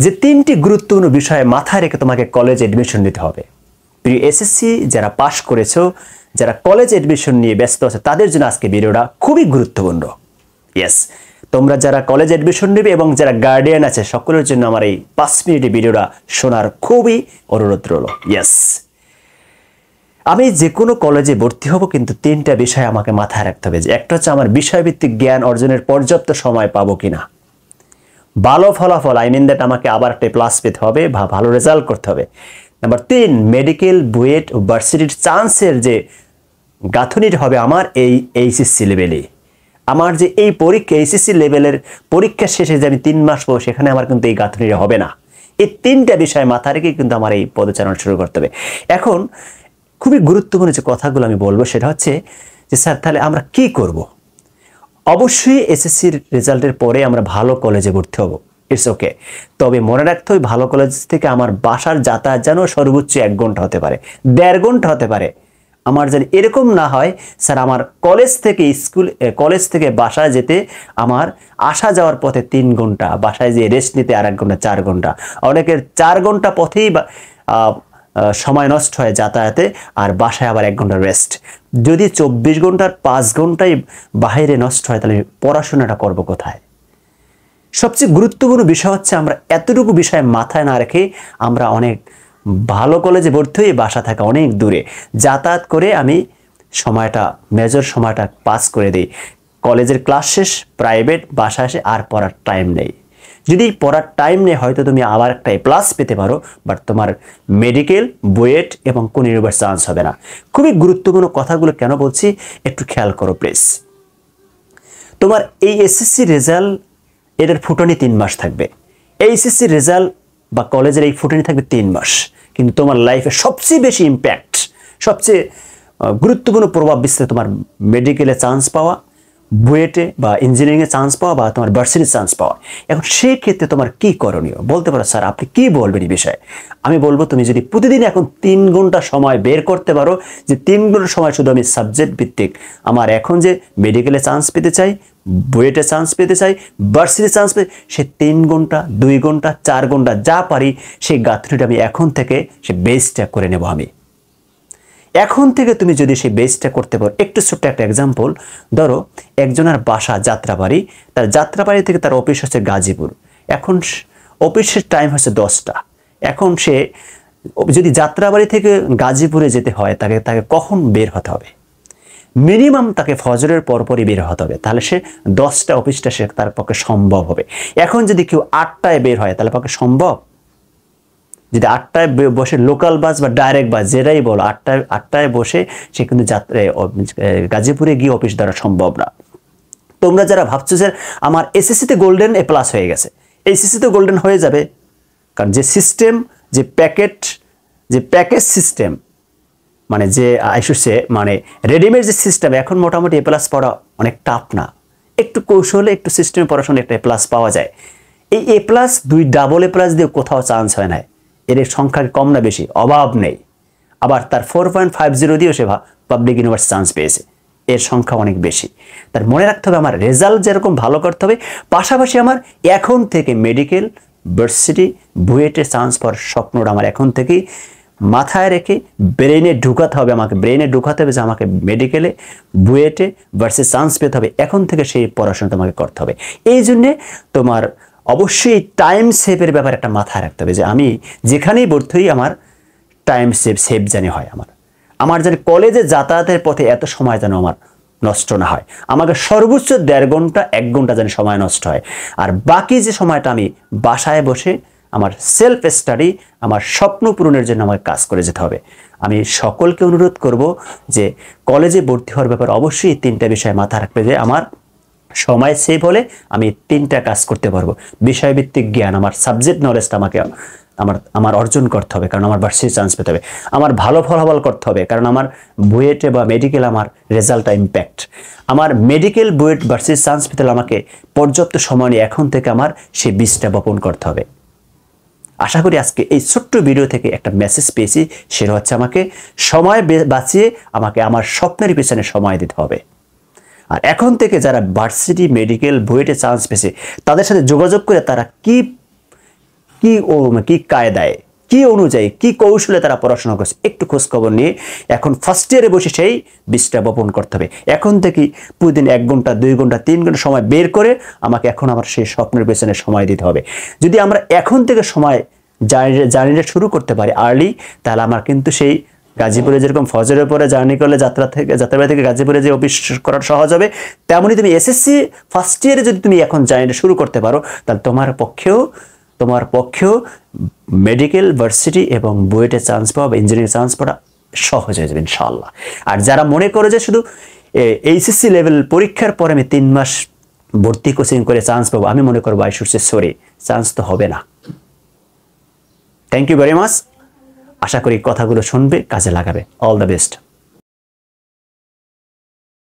যে তিনটি গুরুত্বপূর্ণ বিষয় মাথায় রেখে তোমাকে কলেজ এডমিশন নিতে হবে। প্রিয় এসএসসি যারা পাশ করেছো, যারা কলেজ এডমিশন নিয়ে ব্যস্ত আছে, তাদের জন্য আজকে ভিডিওটা খুবই গুরুত্বপূর্ণ। ইয়েস, তোমরা যারা কলেজ এডমিশন নেবে এবং যারা গার্ডিয়ান আছে সকলের জন্য আমার এই 5 মিনিটের ভিডিওটা শোনার খুবই অনুরোধ রইল। ইয়েস, আমি যে কোনো কলেজে ভর্তি হব, কিন্তু তিনটা বিষয় আমাকে মাথায় রাখতে হবে। যে একটা হচ্ছে আমার বিষয়ভিত্তিক জ্ঞান অর্জনের পর্যাপ্ত সময় পাবো কিনা, ভালো ফলাফল দ্যাট আমাকে আবার একটা প্লাস পেতে হবে বা ভালো রেজাল্ট করতে হবে। নাম্বার 3, মেডিকেল, বুয়েট ও ভার্সিটির চান্সের যে গাঁথনিটা হবে আমার এই এইচএসসি লেভেলে। আমার যে এই পরীক্ষা এইচএসসি লেভেলের পরীক্ষা শেষে যে আমি 3 মাস পাবো, সেখানে আমার কিন্তু এই গাঁথনিটা হবে না। এই তিনটা বিষয় মাথায় রেখে কিন্তু আমার এই পদচারণা শুরু করতে হবে। এখন খুবই গুরুত্বপূর্ণ যে কথাগুলো আমি বলবো সেটা হচ্ছে যে স্যার তাহলে আমরা কি করব। অবশ্যই এসএসসির রেজাল্টের পরে আমরা ভালো কলেজে ভর্তি হব, ইটস ওকে। তবে মনে রাখতে হবে ভালো কলেজ থেকে আমার বাসার যাতায়াত যেন সর্বোচ্চ 1 ঘন্টা হতে পারে, 1.5 ঘন্টা হতে পারে। আমার যেন এরকম না হয় স্যার আমার কলেজ থেকে বাসায় যেতে আমার আসা যাওয়ার পথে 3 ঘন্টা, বাসায় যেয়ে রেস্ট নিতে আর 1 ঘন্টা, 4 ঘন্টা। অনেকের 4 ঘন্টা পথেই সময় নষ্ট হয় যাতায়াতে, আর বাসায় আবার 1 ঘন্টা রেস্ট। যদি 24 ঘন্টার 5 ঘন্টাই বাইরে নষ্ট হয়, তাহলে পড়াশোনাটা করবো কোথায়? সবচেয়ে গুরুত্বপূর্ণ বিষয় হচ্ছে আমরা এতটুকু বিষয় মাথায় না রেখে আমরা অনেক ভালো কলেজে ভর্তি হয়ে বাসা থাকা অনেক দূরে যাতায়াত করে আমি মেজর সময়টা পাস করে দিই। কলেজের ক্লাস শেষ, প্রাইভেট, বাসা এসে আর পড়ার টাইম নেই। যদি পড়ার টাইম নেই, হয়তো তুমি আবার একটা প্লাস পেতে পারো, বাট তোমার মেডিকেল, বুয়েট এবং কোন ইউনিভার্সিটি চান্স হবে না। খুবই গুরুত্বপূর্ণ কথাগুলো কেন বলছি একটু খেয়াল করো প্লিজ। তোমার এই এসএসসি রেজাল্ট এটার ফুটনি 3 মাস থাকবে। এইচএসসি রেজাল্ট বা কলেজের এই ফুটনি থাকবে 3 মাস, কিন্তু তোমার লাইফে সবচেয়ে বেশি ইম্প্যাক্ট, সবচেয়ে গুরুত্বপূর্ণ প্রভাব বিস্তারে তোমার মেডিকেলে চান্স পাওয়া, বুয়েটে বা ইঞ্জিনিয়ারিংয়ে চান্স পাওয়া বা তোমার ভার্সিটির চান্স পাওয়া। এখন সেই ক্ষেত্রে তোমার কি করণীয় বলতে পারো স্যার আপনি কি বলবেন এই বিষয়ে? আমি বলবো তুমি যদি প্রতিদিন এখন 3 ঘন্টা সময় বের করতে পারো, যে 3 ঘন্টা সময় শুধু আমি সাবজেক্ট ভিত্তিক আমার এখন যে মেডিকেলে চান্স পেতে চাই, বুয়েটে চান্স পেতে চাই, ভার্সিটি চান্স পেতে, সে 3 ঘন্টা, 2 ঘন্টা, 4 ঘন্টা যা পারি সেই গাঁথনিটা আমি এখন থেকে সে বেসটা করে নেব। আমি এখন থেকে তুমি যদি সেই বেসটা করতে পারো, একটু ছোট্ট একটা এক্সাম্পল ধরো, একজনের বাসা যাত্রাবাড়ি, তার যাত্রাবাড়ি থেকে তার অফিস হচ্ছে গাজীপুর। এখন অফিসের টাইম হচ্ছে 10টা। এখন সে যদি যাত্রাবাড়ি থেকে গাজীপুরে যেতে হয়, তাকে কখন বের হতে হবে? মিনিমাম তাকে ফজরের পরপরই বের হতে হবে, তাহলে সে 10টা অফিসটা সে তার পক্ষে সম্ভব হবে। এখন যদি কেউ 8টায় বের হয়, তাহলে পক্ষে সম্ভব? যদি 8টায় বসে লোকাল বাস বা ডাইরেক্ট বাস যেটাই বলো, 8টায় বসে সে কিন্তু গাজীপুরে গিয়ে অফিস দ্বারা সম্ভব না। তোমরা যারা ভাবছো যে আমার এসএসসিতে গোল্ডেন এ প্লাস হয়ে গেছে, এইচএসসিতে গোল্ডেন হয়ে যাবে, কারণ যে সিস্টেম, যে প্যাকেজ সিস্টেম, মানে যে মানে রেডিমেড যে সিস্টেম, এখন মোটামুটি এ প্লাস পড়া অনেক টাফ না। একটু কৌশলে, একটু সিস্টেমে পড়াশোনা একটা এ প্লাস পাওয়া যায়। এই এ প্লাস 2 ডাবল এ প্লাস দিয়ে কোথাও চান্স হয় না। এর সংখ্যা কম না বেশি? অভাব নেই। আবার তার 4.50 দিয়েও সে পাবলিক ইউনিভার্সিটি চান্স পেয়েছে, এর সংখ্যা অনেক বেশি। তার মনে রাখতে হবে আমার রেজাল্ট যেরকম ভালো করতে হবে, পাশাপাশি আমার এখন থেকে মেডিকেল, ভার্সিটি, বুয়েটে চান্স পাওয়ার স্বপ্নটা আমার এখন থেকেই মাথায় রেখে ব্রেনে ঢুকাতে হবে। আমাকে ব্রেনে ঢুকাতে হবে যে আমাকে মেডিকেলে, বুয়েটে, ভার্সিটি চান্স পেতে হবে। এখন থেকে সেই পড়াশোনা তোমাকে করতে হবে। এই জন্যে তোমার অবশ্যই টাইম সেভের ব্যাপারে একটা মাথায় রাখতে হবে, যে আমি যেখানেই ভর্তি হই আমার টাইম সেভ জানি হয়। আমার যেন কলেজে যাতায়াতের পথে এত সময় যেন আমার নষ্ট না হয়। আমাকে সর্বোচ্চ 1.5 ঘন্টা, 1 ঘন্টা যেন সময় নষ্ট হয়। আর বাকি যে সময়টা আমি বাসায় বসে আমার সেলফ স্টাডি, আমার স্বপ্ন পূরণের জন্য আমাকে কাজ করে যেতে হবে। আমি সকলকে অনুরোধ করব যে কলেজে ভর্তি হওয়ার ব্যাপারে অবশ্যই 3টা বিষয় মাথায় রাখবে, যে আমার সময় সেভ হলে আমি 3টা কাজ করতে পারবো। বিষয়ভিত্তিক জ্ঞান, আমার সাবজেক্ট নলেজটা আমাকে আমার অর্জন করতে হবে, কারণ আমার ভার্সিটি চান্স পেতে হবে। আমার ভালো ফলাফল করতে হবে, কারণ আমার বুয়েটে বা মেডিকেল আমার রেজাল্টটা ইম্প্যাক্ট। আমার মেডিকেল, বুয়েট, ভার্সিটি চান্স পেতে হলে আমাকে পর্যাপ্ত সময় নিয়ে এখন থেকে আমার সেই বীজটা বপন করতে হবে। আশা করি আজকে এই ছোট্ট ভিডিও থেকে একটা মেসেজ পেয়েছি, সেটা হচ্ছে আমাকে সময় বাঁচিয়ে আমাকে আমার স্বপ্নের পিছনে সময় দিতে হবে। আর এখন থেকে যারা ভার্সিটি, মেডিকেল, বুয়েটে চান্স পেয়েছে তাদের সাথে যোগাযোগ করে তারা কি কি কায়দায়, কি অনুযায়ী, কি কৌশলে তারা পড়াশোনা করছে, একটু খোঁজ খবর নিয়ে এখন ফার্স্ট ইয়ারে বসে সেই বীজটা বপন করতে হবে। এখন থেকে প্রতিদিন 1 ঘন্টা 2 ঘন্টা 3 ঘন্টা সময় বের করে আমাকে এখন আমার সেই স্বপ্নের পেছনে সময় দিতে হবে। যদি আমরা এখন থেকে সময় জার্নিটা শুরু করতে পারি আর্লি, তাহলে আমার কিন্তু সেই গাজীপুরে যেরকম ফজরের পরে জার্নি করলে যাত্রাবাড়ি থেকে গাজীপুরে যে অফিস করা সহজ হবে, তেমনই তুমি এসএসসি ফার্স্ট ইয়ারে যদি তুমি এখন জার্নিটা শুরু করতে পারো, তাহলে তোমার পক্ষেও মেডিকেল, ভার্সিটি এবং বুয়েটে চান্স পাওয়া বা ইঞ্জিনিয়ারিং চান্স পাওয়া সহজ হয়ে যাবে ইনশাআল্লাহ। আর যারা মনে করে যে শুধু এইচএসসি লেভেল পরীক্ষার পরে আমি 3 মাস ভর্তি কোচিং করে চান্স পাবো, আমি মনে করবো I should say sorry, chance তো হবে না। Thank you very much. আশা করি কথাগুলো শুনবে, কাজে লাগাবে। All the best.